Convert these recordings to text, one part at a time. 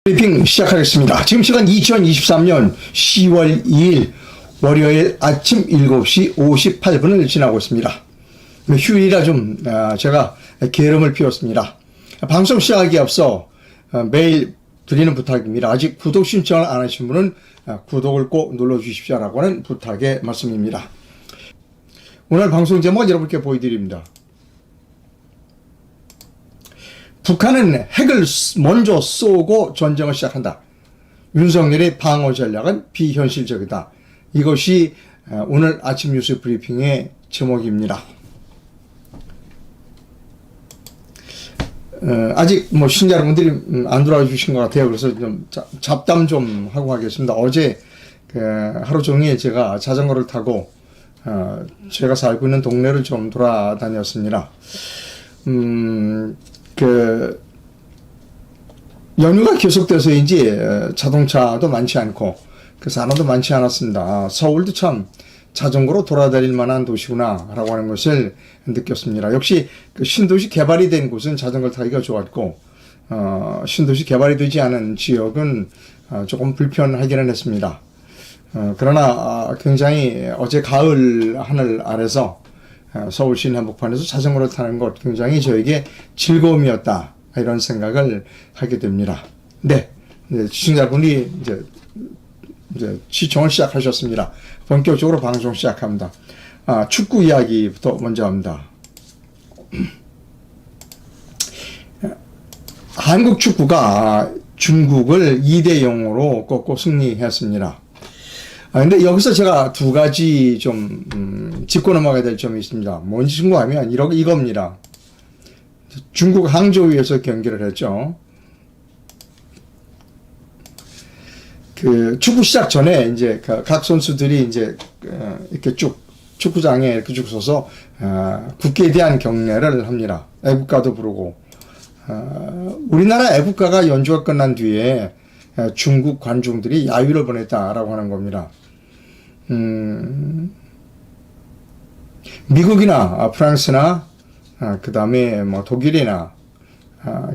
브리핑 시작하겠습니다. 지금 시간 2023년 10월 2일 월요일 아침 7시 58분을 지나고 있습니다. 휴일이라 좀 제가 게으름을 피웠습니다. 방송 시작하기에 앞서 매일 드리는 부탁입니다. 아직 구독 신청을 안 하신 분은 구독을 꼭 눌러주십시오라고 하는 부탁의 말씀입니다. 오늘 방송 제목은 여러분께 보여드립니다. 북한은 핵을 먼저 쏘고 전쟁을 시작한다. 윤석열의 방어 전략은 비현실적이다. 이것이 오늘 아침 뉴스 브리핑의 제목입니다. 아직 신자 여러분들이 안 들어와 주신 것 같아요. 그래서 좀 잡담 좀 하고 가겠습니다. 어제 하루 종일 제가 자전거를 타고 제가 살고 있는 동네를 좀 돌아다녔습니다. 연휴가 계속돼서인지 자동차도 많지 않고 사람도 많지 않았습니다. 서울도 참 자전거로 돌아다닐 만한 도시구나 라고 하는 것을 느꼈습니다. 역시 신도시 개발이 된 곳은 자전거 타기가 좋았고 신도시 개발이 되지 않은 지역은 조금 불편하기는 했습니다. 그러나 굉장히 어제 가을 하늘 아래서 서울 시내 한복판에서 자전거를 타는 것 굉장히 저에게 즐거움이었다 이런 생각을 하게 됩니다. 네, 시청자분이 이제 시청을 시작하셨습니다. 본격적으로 방송 시작합니다. 축구 이야기부터 먼저 합니다. 한국 축구가 중국을 2대0으로 꺾고 승리했습니다. 근데 여기서 제가 두 가지 좀 짚고 넘어가야 될 점이 있습니다. 뭔지 신고하면 이겁니다. 중국 항저우에서 경기를 했죠. 축구 시작 전에 이제 각 선수들이 이제 이렇게 쭉 축구장에 이렇게 쭉 서서 국기에 대한 경례를 합니다. 애국가도 부르고 우리나라 애국가가 연주가 끝난 뒤에 중국 관중들이 야유를 보냈다라고 하는 겁니다. 미국이나 프랑스나 그 다음에 독일이나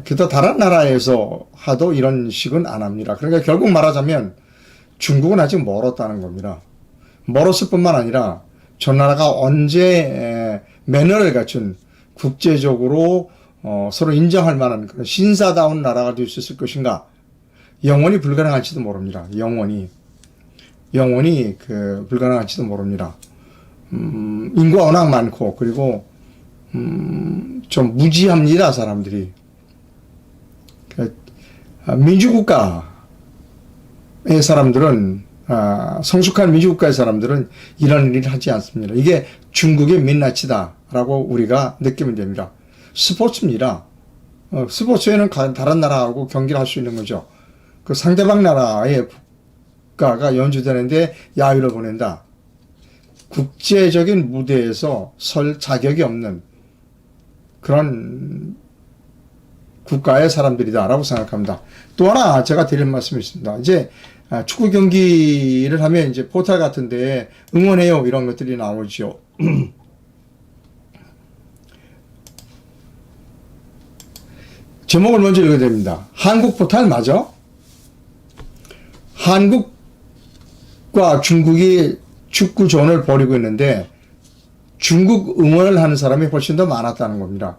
그다 다른 나라에서 하도 이런 식은 안 합니다. 그러니까 결국 말하자면 중국은 아직 멀었다는 겁니다. 멀었을 뿐만 아니라 저 나라가 언제 매너를 갖춘 국제적으로 서로 인정할 만한 그런 신사다운 나라가 될 수 있을 것인가? 영원히 불가능할지도 모릅니다. 영원히 불가능할지도 모릅니다. 인구가 워낙 많고 그리고 좀 무지합니다. 사람들이. 민주국가의 사람들은 성숙한 민주국가의 사람들은 이런 일을 하지 않습니다. 이게 중국의 민낯이다라고 우리가 느끼면 됩니다. 스포츠입니다. 스포츠에는 다른 나라하고 경기를 할 수 있는 거죠. 상대방 나라의 국가가 연주되는데 야유를 보낸다. 국제적인 무대에서 설 자격이 없는 그런 국가의 사람들이다라고 생각합니다. 또 하나 제가 드릴 말씀이 있습니다. 이제 축구 경기를 하면 이제 포털 같은데 응원해요 이런 것들이 나오죠. 제목을 먼저 읽어야 됩니다. 한국 포털 맞아? 한국과 중국이 축구전을 벌이고 있는데 중국 응원을 하는 사람이 훨씬 더 많았다는 겁니다.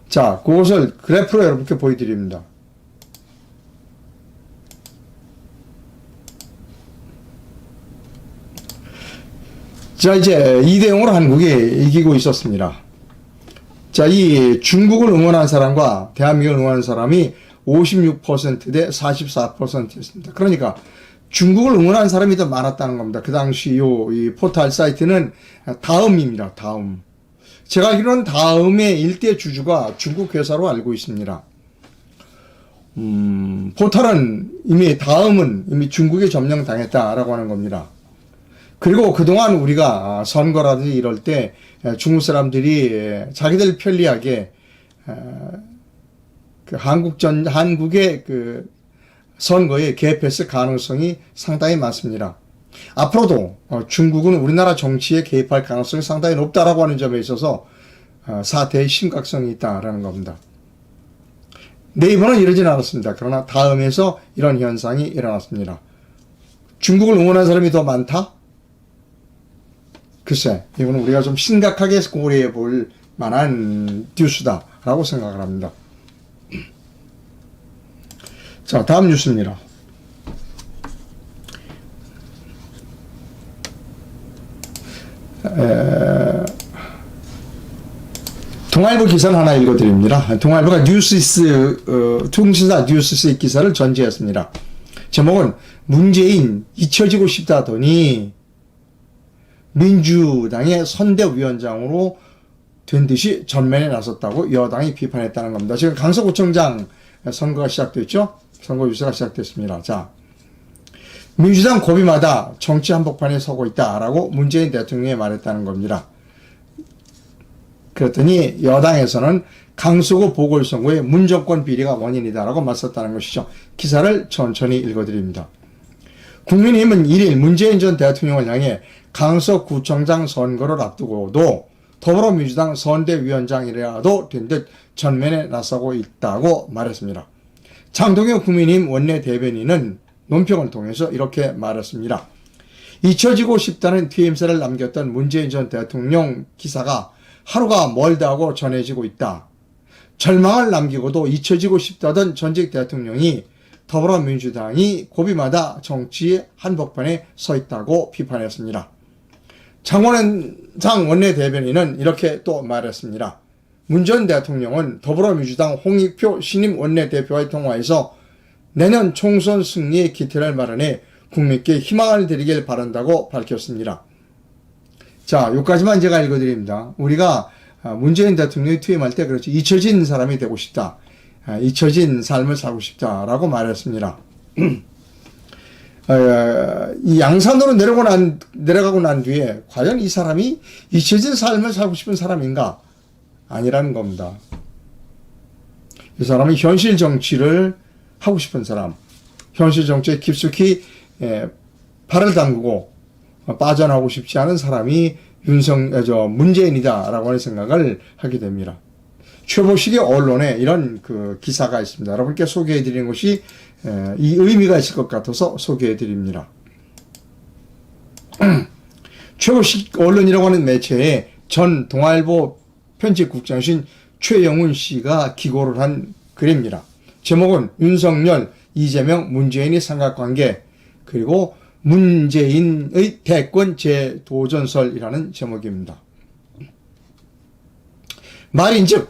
자, 그것을 그래프로 여러분께 보여드립니다. 자, 이제 2대0으로 한국이 이기고 있었습니다. 자, 이 중국을 응원한 사람과 대한민국을 응원한 사람이 56%대 44%였습니다. 그러니까 중국을 응원한 사람이 더 많았다는 겁니다. 그 당시 이 포털 사이트는 다음입니다. 다음. 제가 알기로는 다음의 일대 주주가 중국 회사로 알고 있습니다. 포털은 다음은 이미 중국에 점령당했다라고 하는 겁니다. 그리고 그동안 우리가 선거라든지 이럴 때 중국 사람들이 자기들 편리하게 한국의 선거에 개입했을 가능성이 상당히 많습니다. 앞으로도 중국은 우리나라 정치에 개입할 가능성이 상당히 높다라고 하는 점에 있어서 사태의 심각성이 있다라는 겁니다. 네이버는 이러진 않았습니다. 그러나 다음에서 이런 현상이 일어났습니다. 중국을 응원한 사람이 더 많다? 글쎄, 이거는 우리가 좀 심각하게 고려해 볼 만한 뉴스다라고 생각을 합니다. 자, 다음 뉴스입니다. 동아일보 기사를 하나 읽어드립니다. 동아일보가 통신사 뉴스의 기사를 전제했습니다. 제목은 문재인 잊혀지고 싶다더니 민주당의 선대위원장으로 된 듯이 전면에 나섰다고 여당이 비판했다는 겁니다. 지금 강서구청장 선거가 시작됐죠? 선거 유세가 시작됐습니다. 자, 민주당 고비마다 정치 한복판에 서고 있다라고 문재인 대통령이 말했다는 겁니다. 그랬더니 여당에서는 강서구 보궐선거의 문정권 비리가 원인이다라고 맞섰다는 것이죠. 기사를 천천히 읽어드립니다. 국민의힘은 1일 문재인 전 대통령을 향해 강서구청장 선거를 앞두고도 더불어민주당 선대위원장이라도 된 듯 전면에 나서고 있다고 말했습니다. 장동혁 국민의힘 원내대변인은 논평을 통해서 이렇게 말했습니다. 잊혀지고 싶다는 TMC를 남겼던 문재인 전 대통령 기사가 하루가 멀다고 전해지고 있다. 절망을 남기고도 잊혀지고 싶다던 전직 대통령이 더불어민주당이 고비마다 정치의 한복판에 서 있다고 비판했습니다. 장원장 원내대변인은 이렇게 또 말했습니다. 문 전 대통령은 더불어민주당 홍익표 신임 원내대표와의 통화에서 내년 총선 승리의 기틀을 마련해 국민께 희망을 드리길 바란다고 밝혔습니다. 자, 여기까지만 제가 읽어드립니다. 우리가 문재인 대통령이 투임할 때 그렇죠. 잊혀진 사람이 되고 싶다. 잊혀진 삶을 살고 싶다라고 말했습니다. 이 양산으로 내려가고 난 뒤에 과연 이 사람이 잊혀진 삶을 살고 싶은 사람인가? 아니라는 겁니다. 이 사람은 현실 정치를 하고 싶은 사람, 현실 정치에 깊숙이 발을 담그고 빠져나오고 싶지 않은 사람이 문재인이다라고 하는 생각을 하게 됩니다. 최보식의 언론에 이런 그 기사가 있습니다. 여러분께 소개해 드리는 것이 이 의미가 있을 것 같아서 소개해 드립니다. 최보식 언론이라고 하는 매체에 전 동아일보 편집국장이신 최영훈 씨가 기고를 한 글입니다. 제목은 윤석열, 이재명, 문재인의 삼각관계 그리고 문재인의 대권 재도전설이라는 제목입니다. 말인즉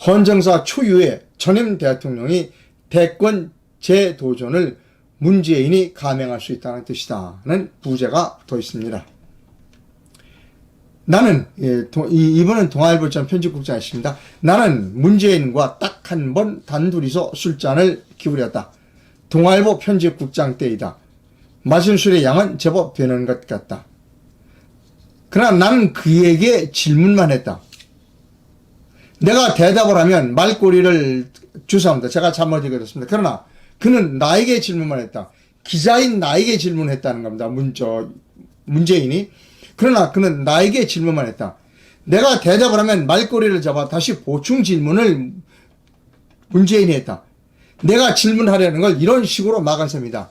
헌정사 초유의 전임 대통령이 대권 재도전을 문재인이 감행할 수 있다는 뜻이다는 부제가 더 있습니다. 나는 이번은 동아일보 전 편집국장이십니다. 나는 문재인과 딱 한 번 단둘이서 술잔을 기울였다. 동아일보 편집국장 때이다. 마신 술의 양은 제법 되는 것 같다. 그러나 나는 그에게 질문만 했다. 내가 대답을 하면 말꼬리를 주사합니다. 제가 잘못 읽었습니다. 그러나 그는 나에게 질문만 했다. 기자인 나에게 질문했다는 겁니다. 문재인이. 그러나 그는 나에게 질문만 했다. 내가 대답을 하면 말꼬리를 잡아 다시 보충 질문을 문재인이 했다. 내가 질문하려는 걸 이런 식으로 막은 셈이다.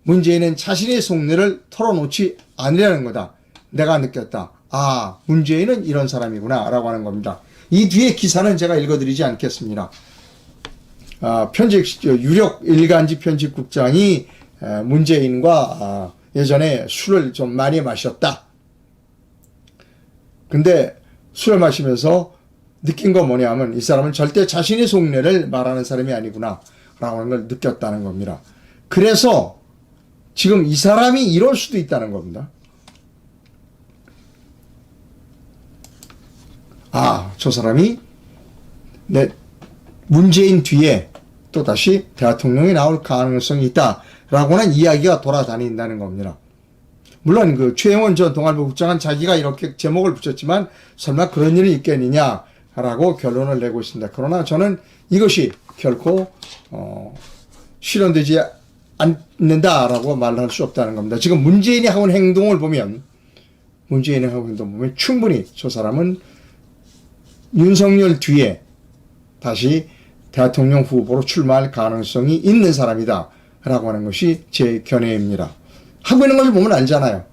문재인은 자신의 속내를 털어놓지 않으려는 거다. 내가 느꼈다. 아, 문재인은 이런 사람이구나 라고 하는 겁니다. 이 뒤에 기사는 제가 읽어드리지 않겠습니다. 유력 일간지 편집국장이 문재인과 예전에 술을 좀 많이 마셨다. 근데 술을 마시면서 느낀 건 뭐냐면 이 사람은 절대 자신의 속내를 말하는 사람이 아니구나 라고 하는 걸 느꼈다는 겁니다. 그래서 지금 이 사람이 이럴 수도 있다는 겁니다. 아, 저 사람이 문재인 뒤에 또다시 대통령이 나올 가능성이 있다라고 하는 이야기가 돌아다닌다는 겁니다. 물론 그 최영원 전 동아일보 국장은 자기가 이렇게 제목을 붙였지만 설마 그런 일이 있겠느냐라고 결론을 내고 있습니다. 그러나 저는 이것이 결코 실현되지 않는다라고 말할 수 없다는 겁니다. 지금 문재인이 하고 있는 행동을 보면 충분히 저 사람은 윤석열 뒤에 다시 대통령 후보로 출마할 가능성이 있는 사람이다 라고 하는 것이 제 견해입니다. 하고 있는 것을 보면 알잖아요.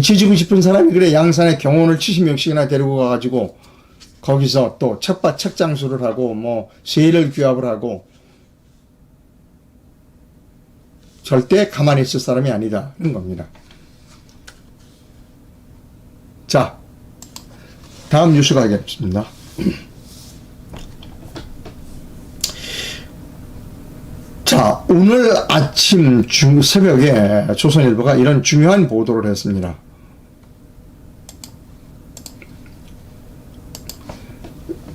지지고 싶은 사람이 그래 양산에 경호원을 70명씩이나 데리고 가가지고 거기서 또 책장수를 하고 뭐 세를 규합을 하고 절대 가만히 있을 사람이 아니다는 겁니다. 자, 다음 뉴스 가겠습니다. 자, 오늘 아침 새벽에 조선일보가 이런 중요한 보도를 했습니다.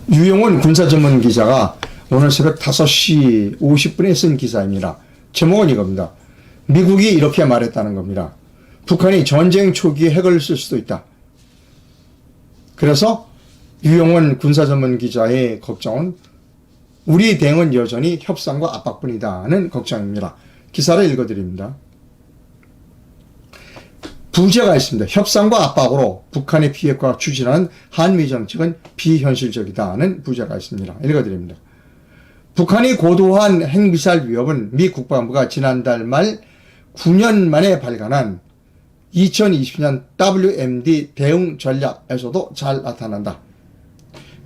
유영원 군사전문기자가 오늘 새벽 5시 50분에 쓴 기사입니다. 제목은 이겁니다. 미국이 이렇게 말했다는 겁니다. 북한이 전쟁 초기에 핵을 쓸 수도 있다. 그래서 유영원 군사전문기자의 걱정은 우리 대응은 여전히 협상과 압박뿐이다는 걱정입니다. 기사를 읽어드립니다. 부제가 있습니다. 협상과 압박으로 북한의 비핵화 추진하는 한미 정책은 비현실적이다는 부제가 있습니다. 읽어드립니다. 북한이 고도한 핵미사일 위협은 미 국방부가 지난달 말 9년 만에 발간한 2020년 WMD 대응 전략에서도 잘 나타난다.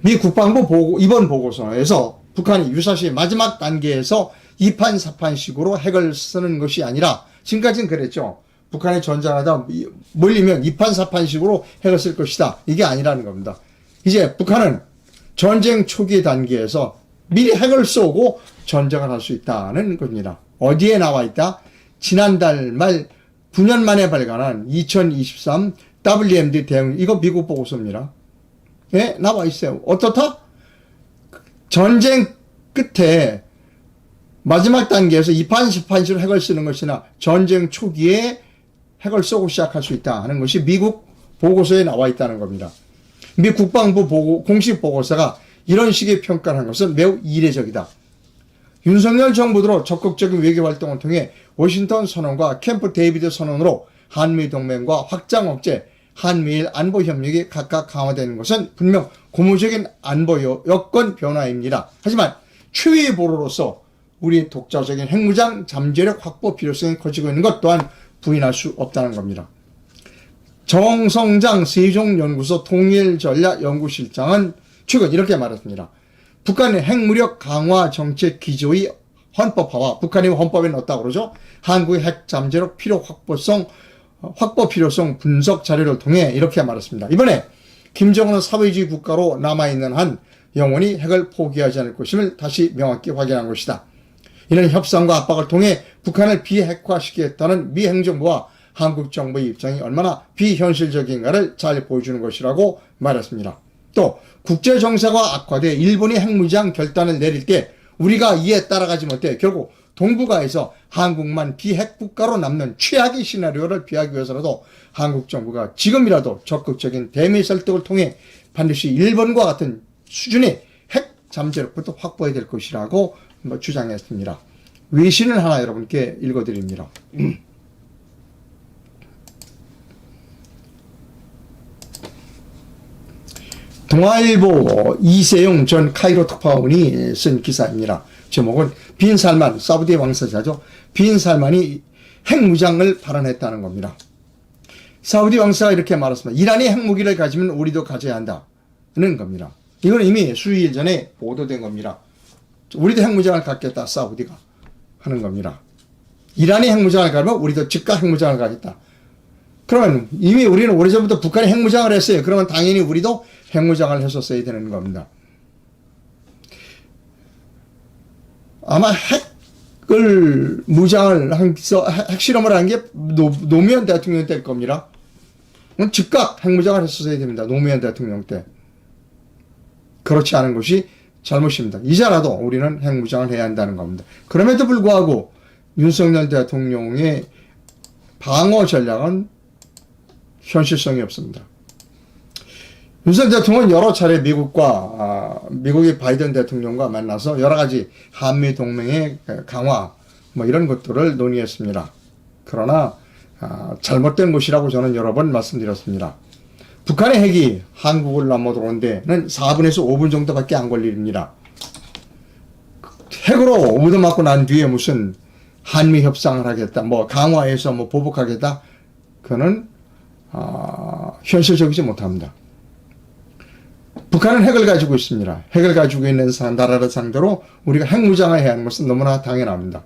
미 국방부 이번 보고서에서 북한이 유사시 마지막 단계에서 2판 4판식으로 핵을 쓰는 것이 아니라 지금까지는 그랬죠. 북한이 전쟁하다 몰리면 2판 4판식으로 핵을 쓸 것이다. 이게 아니라는 겁니다. 이제 북한은 전쟁 초기 단계에서 미리 핵을 쏘고 전쟁을 할 수 있다는 겁니다. 어디에 나와 있다? 지난달 말 9년 만에 발간한 2023 WMD 대응, 이거 미국 보고서입니다. 예, 나와 있어요. 어떻다? 전쟁 끝에 마지막 단계에서 2판 10판식으로 핵을 쓰는 것이나 전쟁 초기에 핵을 쏘고 시작할 수 있다 하는 것이 미국 보고서에 나와 있다는 겁니다. 미 국방부 공식 보고서가 이런 식의 평가를 한 것은 매우 이례적이다. 윤석열 정부 들어 적극적인 외교 활동을 통해 워싱턴 선언과 캠프 데이비드 선언으로 한미 동맹과 확장 억제, 한미일 안보 협력이 각각 강화되는 것은 분명 고무적인 안보 여건 변화입니다. 하지만 최후의 보루로서 우리 독자적인 핵무장 잠재력 확보 필요성이 커지고 있는 것 또한 부인할 수 없다는 겁니다. 정성장 세종연구소 통일전략연구실장은 최근 이렇게 말했습니다. 북한의 핵무력 강화 정책 기조의 헌법화와 북한이 헌법에 넣었다고 그러죠. 한국의 핵 잠재력 확보 필요성 분석 자료를 통해 이렇게 말했습니다. 이번에 김정은은 사회주의 국가로 남아있는 한 영원히 핵을 포기하지 않을 것임을 다시 명확히 확인한 것이다. 이는 협상과 압박을 통해 북한을 비핵화시키겠다는 미 행정부와 한국 정부의 입장이 얼마나 비현실적인가를 잘 보여주는 것이라고 말했습니다. 또 국제 정세가 악화돼 일본이 핵무장 결단을 내릴 때 우리가 이에 따라가지 못해 결국 동북아에서 한국만 비핵 국가로 남는 최악의 시나리오를 피하기 위해서라도 한국 정부가 지금이라도 적극적인 대미 설득을 통해 반드시 일본과 같은 수준의 핵 잠재력부터 확보해야 될 것이라고 주장했습니다. 외신을 하나 여러분께 읽어드립니다. 동아일보 이세용 전 카이로 특파원이 쓴 기사입니다. 제목은 빈 살만, 사우디 왕세자죠. 빈 살만이 핵무장을 발언했다는 겁니다. 사우디 왕세가 이렇게 말했습니다. 이란이 핵무기를 가지면 우리도 가져야 한다는 겁니다. 이건 이미 수일 전에 보도된 겁니다. 우리도 핵무장을 갖겠다, 사우디가 하는 겁니다. 이란이 핵무장을 가면 우리도 즉각 핵무장을 가겠다. 그러면 이미 우리는 오래전부터 북한이 핵무장을 했어요. 그러면 당연히 우리도 핵무장을 했었어야 되는 겁니다. 아마 핵실험을 한 게 노무현 대통령 때일 겁니다. 즉각 핵무장을 했었어야 됩니다. 노무현 대통령 때. 그렇지 않은 것이 잘못입니다. 이제라도 우리는 핵무장을 해야 한다는 겁니다. 그럼에도 불구하고 윤석열 대통령의 방어 전략은 현실성이 없습니다. 윤석열 대통령은 여러 차례 미국의 바이든 대통령과 만나서 여러 가지 한미 동맹의 강화 이런 것들을 논의했습니다. 그러나 잘못된 것이라고 저는 여러 번 말씀드렸습니다. 북한의 핵이 한국을 넘어 들어온 데는 4분에서 5분 정도밖에 안 걸릴 일입니다. 핵으로 얻어맞고 난 뒤에 무슨 한미 협상을 하겠다, 뭐 강화해서 뭐 보복하겠다, 그거는 현실적이지 못합니다. 북한은 핵을 가지고 있습니다. 핵을 가지고 있는 나라를 상대로 우리가 핵무장을 해야 하는 것은 너무나 당연합니다.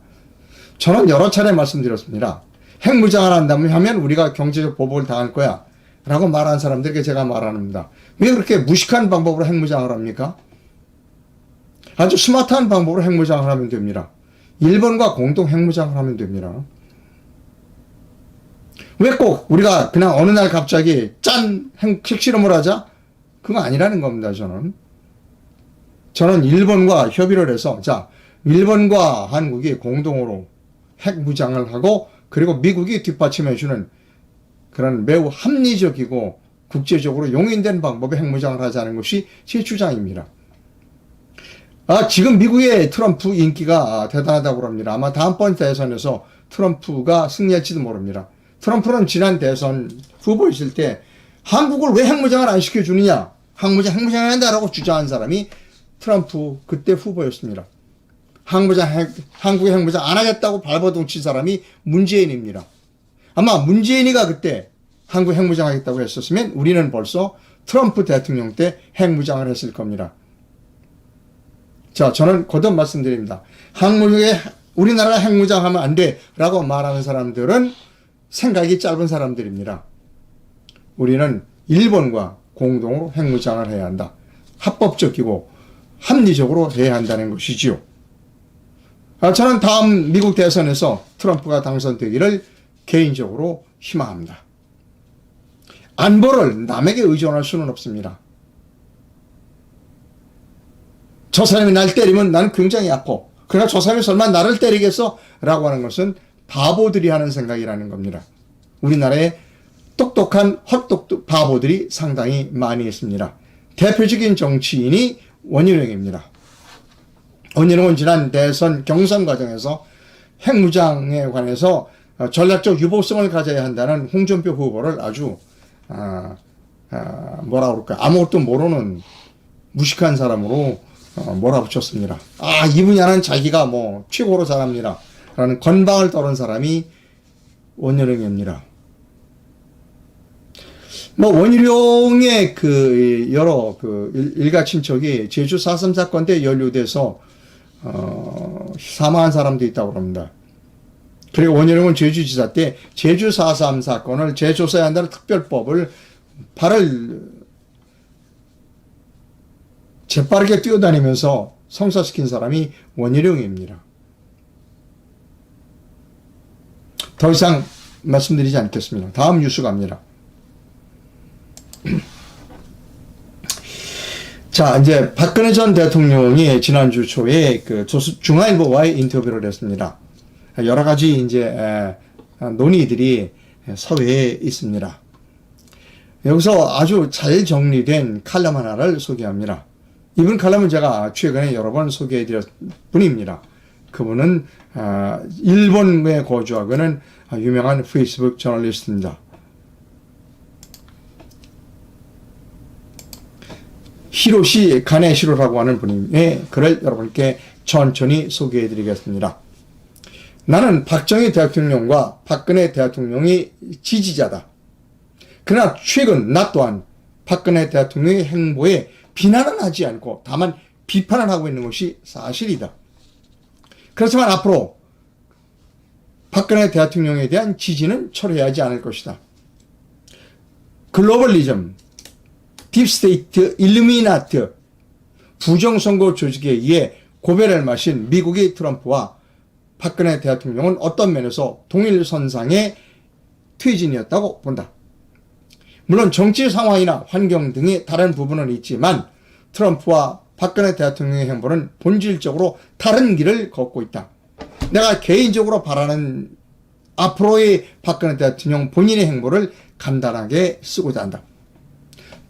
저는 여러 차례 말씀드렸습니다. 핵무장을 한다면 하면 우리가 경제적 보복을 당할 거야 라고 말한 사람들에게 제가 말합니다. 왜 그렇게 무식한 방법으로 핵무장을 합니까? 아주 스마트한 방법으로 핵무장을 하면 됩니다. 일본과 공동 핵무장을 하면 됩니다. 왜 꼭 우리가 그냥 어느 날 갑자기 짠! 핵실험을 하자? 그거 아니라는 겁니다, 저는 일본과 협의를 해서, 자, 일본과 한국이 공동으로 핵무장을 하고, 그리고 미국이 뒷받침해주는 그런 매우 합리적이고 국제적으로 용인된 방법의 핵무장을 하자는 것이 제 주장입니다. 지금 미국의 트럼프 인기가 대단하다고 합니다. 아마 다음번 대선에서 트럼프가 승리할지도 모릅니다. 트럼프는 지난 대선 후보였을 때 한국을 왜 핵무장을 안 시켜주느냐, 핵무장을 한다라고 주장한 사람이 트럼프 그때 후보였습니다. 한국의 핵무장 안 하겠다고 발버둥 친 사람이 문재인입니다. 아마 문재인이가 그때 한국 핵무장 하겠다고 했었으면 우리는 벌써 트럼프 대통령 때 핵무장을 했을 겁니다. 자, 저는 거듭 말씀드립니다. 우리나라가 핵무장하면 안 돼 라고 말하는 사람들은 생각이 짧은 사람들입니다. 우리는 일본과 공동으로 핵무장을 해야 한다. 합법적이고 합리적으로 해야 한다는 것이지요. 저는 다음 미국 대선에서 트럼프가 당선되기를 개인적으로 희망합니다. 안보를 남에게 의존할 수는 없습니다. 저 사람이 날 때리면 나는 굉장히 아파. 그러나 저 사람이 설마 나를 때리겠어? 라고 하는 것은 바보들이 하는 생각이라는 겁니다. 우리나라에 똑똑한 바보들이 상당히 많이 있습니다. 대표적인 정치인이 원희룡입니다. 원희룡은 지난 대선 경선 과정에서 핵무장에 관해서 전략적 유보성을 가져야 한다는 홍준표 후보를 아주 뭐라 그럴까, 아무것도 모르는 무식한 사람으로 몰아붙였습니다. 이분이 하는 자기가 뭐 최고로 잘합니다 라는 건방을 떠는 사람이 원희룡입니다. 원희룡의 여러 일가 친척이 제주 4.3 사건 때 연루돼서 사망한 사람도 있다고 합니다. 그리고 원희룡은 제주지사 때 제주 4.3 사건을 재조사해야 한다는 특별법을 재빠르게 뛰어다니면서 성사시킨 사람이 원희룡입니다. 더 이상 말씀드리지 않겠습니다. 다음 뉴스 갑니다. 자, 이제 박근혜 전 대통령이 지난주 초에 중앙일보와의 인터뷰를 했습니다. 여러 가지 이제 논의들이 서회에 있습니다. 여기서 아주 잘 정리된 칼럼 하나를 소개합니다. 이분 칼럼은 제가 최근에 여러 번 소개해드렸 분입니다. 그분은 일본에 거주하고 있는 유명한 페이스북 저널리스트입니다. 히로시 가네시로라고 하는 분의 글을 여러분께 천천히 소개해드리겠습니다. 나는 박정희 대통령과 박근혜 대통령이 지지자다. 그러나 최근 나 또한 박근혜 대통령의 행보에 비난은 하지 않고 다만 비판을 하고 있는 것이 사실이다. 그렇지만 앞으로 박근혜 대통령에 대한 지지는 철회하지 않을 것이다. 글로벌리즘, 딥스테이트, 일루미나트, 부정선거 조직에 의해 고배를 마신 미국의 트럼프와 박근혜 대통령은 어떤 면에서 동일선상의 퇴진이었다고 본다. 물론 정치 상황이나 환경 등의 다른 부분은 있지만 트럼프와 박근혜 대통령의 행보는 본질적으로 다른 길을 걷고 있다. 내가 개인적으로 바라는 앞으로의 박근혜 대통령 본인의 행보를 간단하게 쓰고자 한다.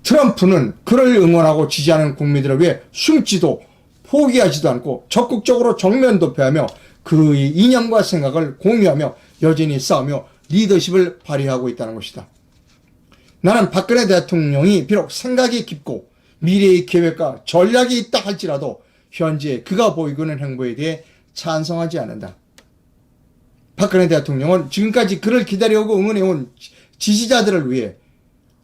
트럼프는 그를 응원하고 지지하는 국민들을 위해 숨지도 포기하지도 않고 적극적으로 정면 도피하며 그의 이념과 생각을 공유하며 여전히 싸우며 리더십을 발휘하고 있다는 것이다. 나는 박근혜 대통령이 비록 생각이 깊고 미래의 계획과 전략이 있다 할지라도 현재 그가 보이고 있는 행보에 대해 찬성하지 않는다. 박근혜 대통령은 지금까지 그를 기다려오고 응원해온 지지자들을 위해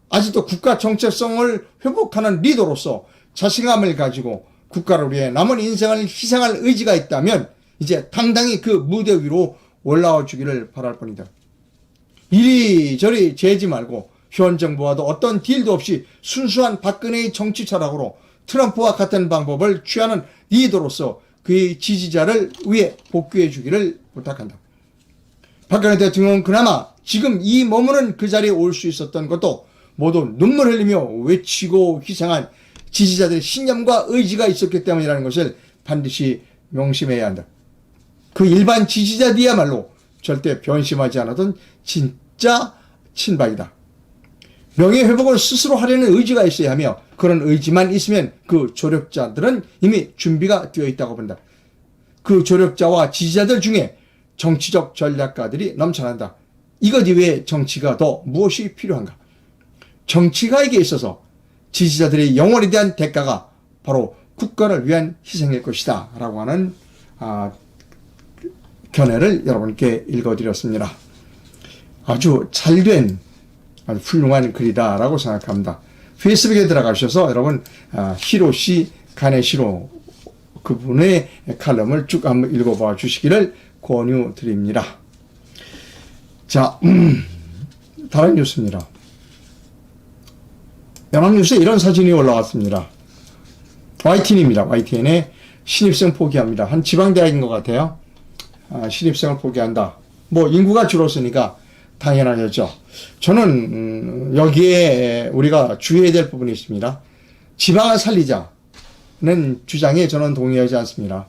아직도 국가 정체성을 회복하는 리더로서 자신감을 가지고 국가를 위해 남은 인생을 희생할 의지가 있다면 이제 당당히 그 무대 위로 올라와 주기를 바랄 뿐이다. 이리저리 재지 말고 현 정부와도 어떤 딜도 없이 순수한 박근혜의 정치 철학으로 트럼프와 같은 방법을 취하는 리더로서 그의 지지자를 위해 복귀해 주기를 부탁한다. 박근혜 대통령은 그나마 지금 이 머무는 그 자리에 올 수 있었던 것도 모두 눈물 흘리며 외치고 희생한 지지자들의 신념과 의지가 있었기 때문이라는 것을 반드시 명심해야 한다. 그 일반 지지자들이야말로 절대 변심하지 않았던 진짜 친박이다. 명예회복을 스스로 하려는 의지가 있어야 하며 그런 의지만 있으면 그 조력자들은 이미 준비가 되어 있다고 본다. 그 조력자와 지지자들 중에 정치적 전략가들이 넘쳐난다. 이것 이외에 정치가 더 무엇이 필요한가? 정치가에게 있어서 지지자들의 영혼에 대한 대가가 바로 국가를 위한 희생일 것이다 라고 하는 견해를 여러분께 읽어드렸습니다. 아주 잘된 아주 훌륭한 글이다 라고 생각합니다. 페이스북에 들어가셔서 여러분 히로시 가네시로 그분의 칼럼을 쭉 한번 읽어봐 주시기를 권유드립니다. 자, 다른 뉴스입니다. 연합뉴스에 이런 사진이 올라왔습니다. YTN입니다. YTN에 신입생 포기합니다. 한 지방대학인 것 같아요. 신입생을 포기한다. 뭐 인구가 줄었으니까 당연하겠죠. 저는 여기에 우리가 주의해야 될 부분이 있습니다. 지방을 살리자는 주장에 저는 동의하지 않습니다.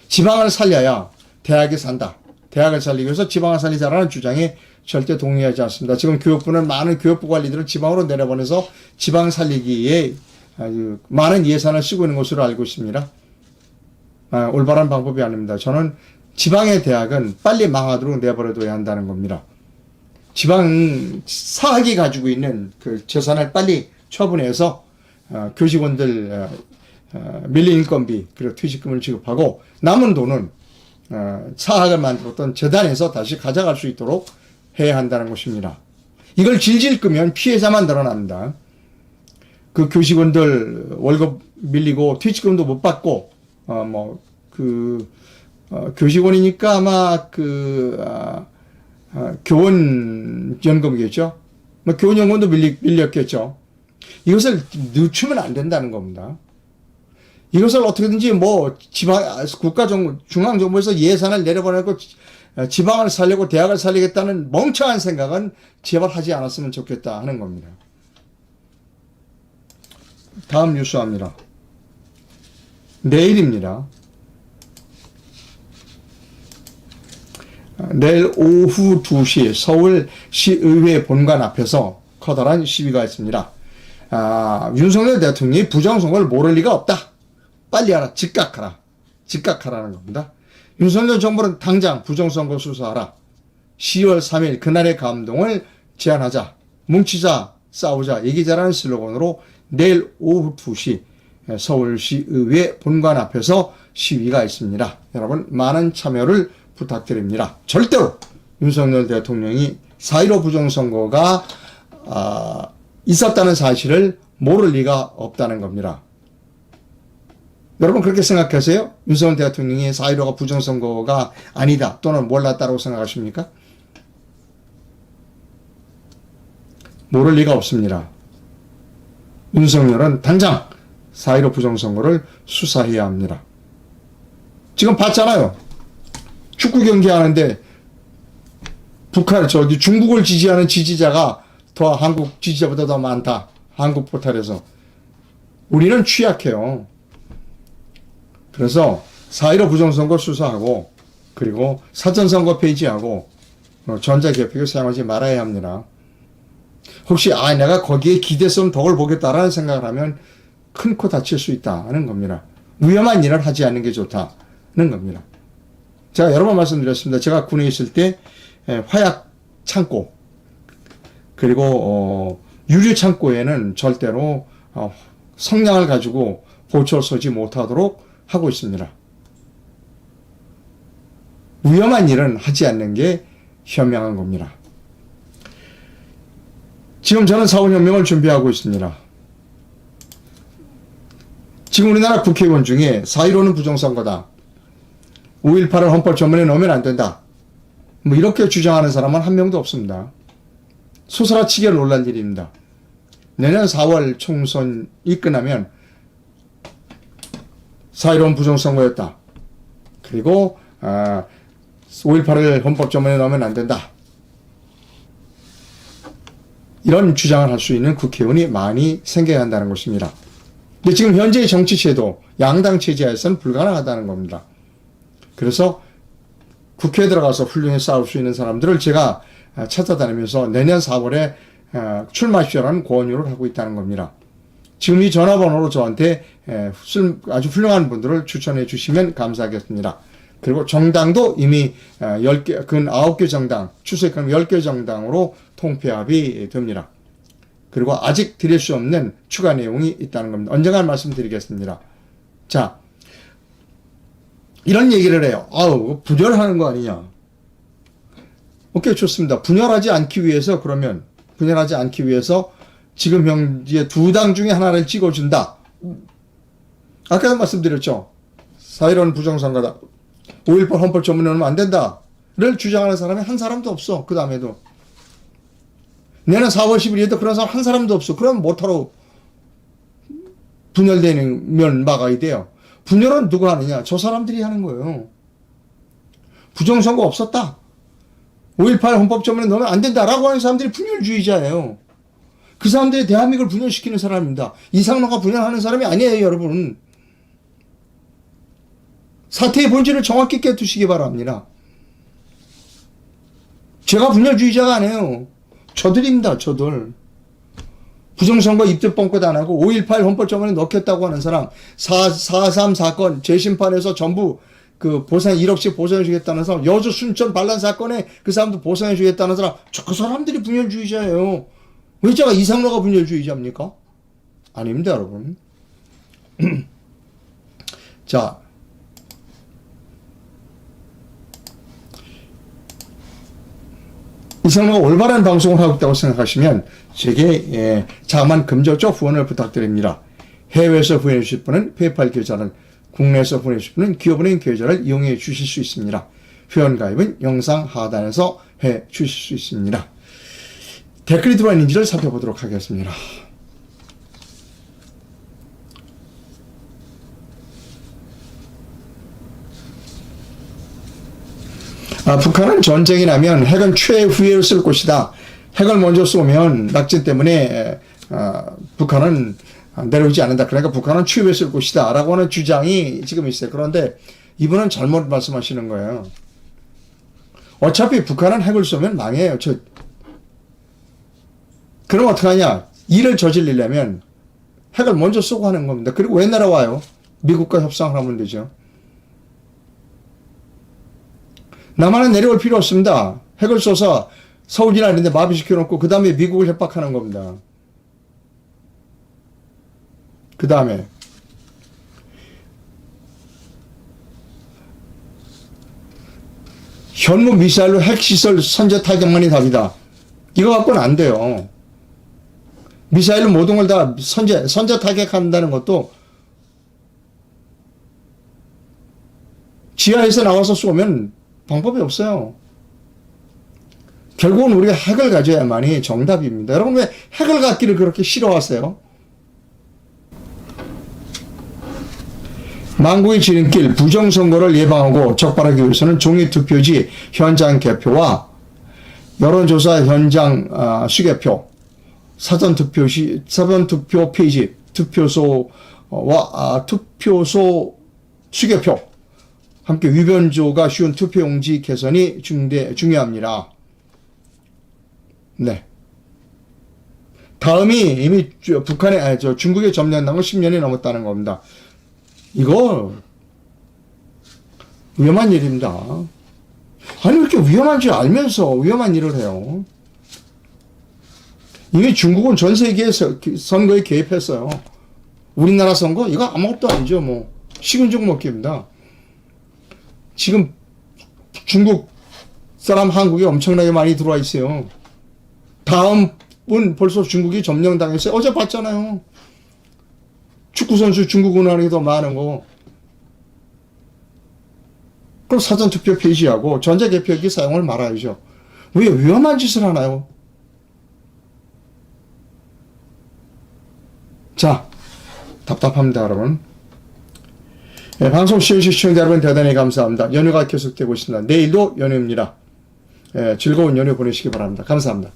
지방을 살려야 대학이 산다. 대학을 살리기 위해서 지방을 살리자라는 주장에 절대 동의하지 않습니다. 지금 교육부는 많은 교육부 관리들을 지방으로 내려보내서 지방 살리기에 아주 많은 예산을 쓰고 있는 것으로 알고 있습니다. 올바른 방법이 아닙니다. 저는 지방의 대학은 빨리 망하도록 내버려둬야 한다는 겁니다. 지방 사학이 가지고 있는 그 재산을 빨리 처분해서 교직원들 밀린 인건비 그리고 퇴직금을 지급하고 남은 돈은 사학을 만들었던 재단에서 다시 가져갈 수 있도록 해야 한다는 것입니다. 이걸 질질 끄면 피해자만 늘어납니다. 그 교직원들 월급 밀리고 퇴직금도 못 받고 교직원이니까 아마 교원연금이겠죠. 교원연금도 밀렸겠죠. 이것을 늦추면 안 된다는 겁니다. 이것을 어떻게든지 중앙정부에서 예산을 내려보내고 지방을 살려고 대학을 살리겠다는 멍청한 생각은 제발 하지 않았으면 좋겠다 하는 겁니다. 다음 뉴스입니다. 내일입니다. 내일 오후 2시 서울시의회 본관 앞에서 커다란 시위가 있습니다. 윤석열 대통령이 부정선거를 모를 리가 없다. 빨리 하라. 즉각하라. 즉각하라는 겁니다. 윤석열 정부는 당장 부정선거 수사하라. 10월 3일 그날의 감동을 제안하자. 뭉치자 싸우자 얘기자라는 슬로건으로 내일 오후 2시 서울시의회 본관 앞에서 시위가 있습니다. 여러분 많은 참여를 부탁드립니다. 절대로 윤석열 대통령이 4.15 부정선거가 있었다는 사실을 모를 리가 없다는 겁니다. 여러분 그렇게 생각하세요? 윤석열 대통령이 4.15가 부정선거가 아니다 또는 몰랐다고 생각하십니까? 모를 리가 없습니다. 윤석열은 당장 4.15 부정선거를 수사해야 합니다. 지금 봤잖아요. 축구 경기 하는데 중국을 지지하는 지지자가 더 한국 지지자보다 더 많다. 한국 포탈에서. 우리는 취약해요. 그래서 4.15 부정선거 수사하고 그리고 사전선거 폐지하고 전자개표를 사용하지 말아야 합니다. 혹시 내가 거기에 기대성 덕을 보겠다라는 생각을 하면 큰 코 다칠 수 있다는 겁니다. 위험한 일을 하지 않는 게 좋다는 겁니다. 제가 여러 번 말씀드렸습니다. 제가 군에 있을 때 화약 창고 그리고 유류 창고에는 절대로 성냥을 가지고 보초를 쏘지 못하도록 하고 있습니다. 위험한 일은 하지 않는 게 현명한 겁니다. 지금 저는 4.5 혁명을 준비하고 있습니다. 지금 우리나라 국회의원 중에 4.15는 부정선거다, 5.18을 헌법조문에 넣으면 안 된다, 뭐 이렇게 주장하는 사람은 한 명도 없습니다. 소스라치게 놀랄 일입니다. 내년 4월 총선이 끝나면 4.15는 부정선거였다, 그리고 5.18을 헌법조문에 넣으면 안 된다, 이런 주장을 할 수 있는 국회의원이 많이 생겨야 한다는 것입니다. 근데 지금 현재의 정치체도 양당 체제에서는 불가능하다는 겁니다. 그래서 국회에 들어가서 훌륭히 싸울 수 있는 사람들을 제가 찾아다니면서 내년 4월에 출마하시라는 권유를 하고 있다는 겁니다. 지금 이 전화번호로 저한테 아주 훌륭한 분들을 추천해 주시면 감사하겠습니다. 그리고 정당도 이미 10개, 근 9개 정당, 추세권 10개 정당으로 통폐합이 됩니다. 그리고 아직 드릴 수 없는 추가 내용이 있다는 겁니다. 언젠가 말씀드리겠습니다. 자, 이런 얘기를 해요. 분열하는 거 아니냐. 오케이, 좋습니다. 분열하지 않기 위해서, 그러면 분열하지 않기 위해서 지금 현재 두 당 중에 하나를 찍어준다. 아까도 말씀드렸죠. 4.15는 부정선거다, 5.18 헌법조문에 넣으면 안 된다를 주장하는 사람이 한 사람도 없어. 그 다음에도 내년 4월 10일에도 그런 사람 한 사람도 없어. 그럼 못하러 분열되면 막아야 돼요. 분열은 누가 하느냐? 저 사람들이 하는 거예요. 부정선거 없었다, 5.18 헌법조문에 넣으면 안 된다라고 하는 사람들이 분열주의자예요. 그 사람들이 대한민국을 분열시키는 사람입니다. 이상로가 분열하는 사람이 아니에요, 여러분. 사태의 본질을 정확히 깨두시기 바랍니다. 제가 분열주의자가 아니에요. 저들입니다, 저들. 부정선거 입들 뻥끗 안 하고 5.18 헌법조문에 넣겠다고 하는 사람, 4.3 사건 재심판에서 전부 그 보상 1억씩 보상해 주겠다는 사람, 여주 순천 반란 사건에 그 사람도 보상해 주겠다는 사람, 저 사람들이 분열주의자예요. 왜 제가 이상로가 분열주의자입니까? 아닙니다, 여러분. 자, 이상로가 올바른 방송을 하고 있다고 생각하시면 제게 자만 금전적 후원을 부탁드립니다. 해외에서 후원해 주실 분은 페이팔 계좌를, 국내에서 후원해 주실 분은 기업은행 계좌를 이용해 주실 수 있습니다. 회원 가입은 영상 하단에서 해 주실 수 있습니다. 댓글이 들어와 있는지를 살펴보도록 하겠습니다. 북한은 전쟁이 나면 핵은 최후에 쓸 것이다. 핵을 먼저 쏘면 낙진 때문에 북한은 내려오지 않는다. 그러니까 북한은 최후에 쓸 것이다 라고 하는 주장이 지금 있어요. 그런데 이분은 잘못 말씀하시는 거예요. 어차피 북한은 핵을 쏘면 망해요. 그럼 어떡하냐? 일을 저질리려면 핵을 먼저 쏘고 하는 겁니다. 그리고 왜 날아와요? 미국과 협상을 하면 되죠. 남한은 내려올 필요 없습니다. 핵을 쏘서 서울이나 이런 데 마비시켜놓고 그 다음에 미국을 협박하는 겁니다. 그 다음에 현무 미사일로 핵시설 선제 타격만이 답이다. 이거 갖고는 안 돼요. 미사일로 모든 걸 다 선제 타격한다는 것도 지하에서 나와서 쏘면 방법이 없어요. 결국은 우리가 핵을 가져야만이 정답입니다. 여러분 왜 핵을 갖기를 그렇게 싫어하세요? 망국의 지름길, 부정선거를 예방하고 적발하기 위해서는 종이투표지 현장 개표와 여론조사 현장 수개표, 사전투표 페이지, 투표소와 투표소 수개표, 함께 위변조가 쉬운 투표용지 개선이 중요합니다. 네. 다음이 이미 중국에 점령한 건 10년이 넘었다는 겁니다. 이거 위험한 일입니다. 아니 왜 이렇게 위험한 줄 알면서 위험한 일을 해요? 이게 중국은 전 세계에서 선거에 개입했어요. 우리나라 선거 이거 아무것도 아니죠. 뭐 식은 죽 먹기입니다. 지금 중국 사람 한국에 엄청나게 많이 들어와 있어요. 다음은 벌써 중국이 점령당했어요. 어제 봤잖아요. 축구선수 중국 응원하는 게 더 많은 거. 그럼 사전투표 폐지하고 전자개표기 사용을 말아야죠. 왜 위험한 짓을 하나요? 자, 답답합니다, 여러분. 네, 방송 시청자 시청자 여러분 대단히 감사합니다. 연휴가 계속되고 있습니다. 내일도 연휴입니다. 즐거운 연휴 보내시기 바랍니다. 감사합니다.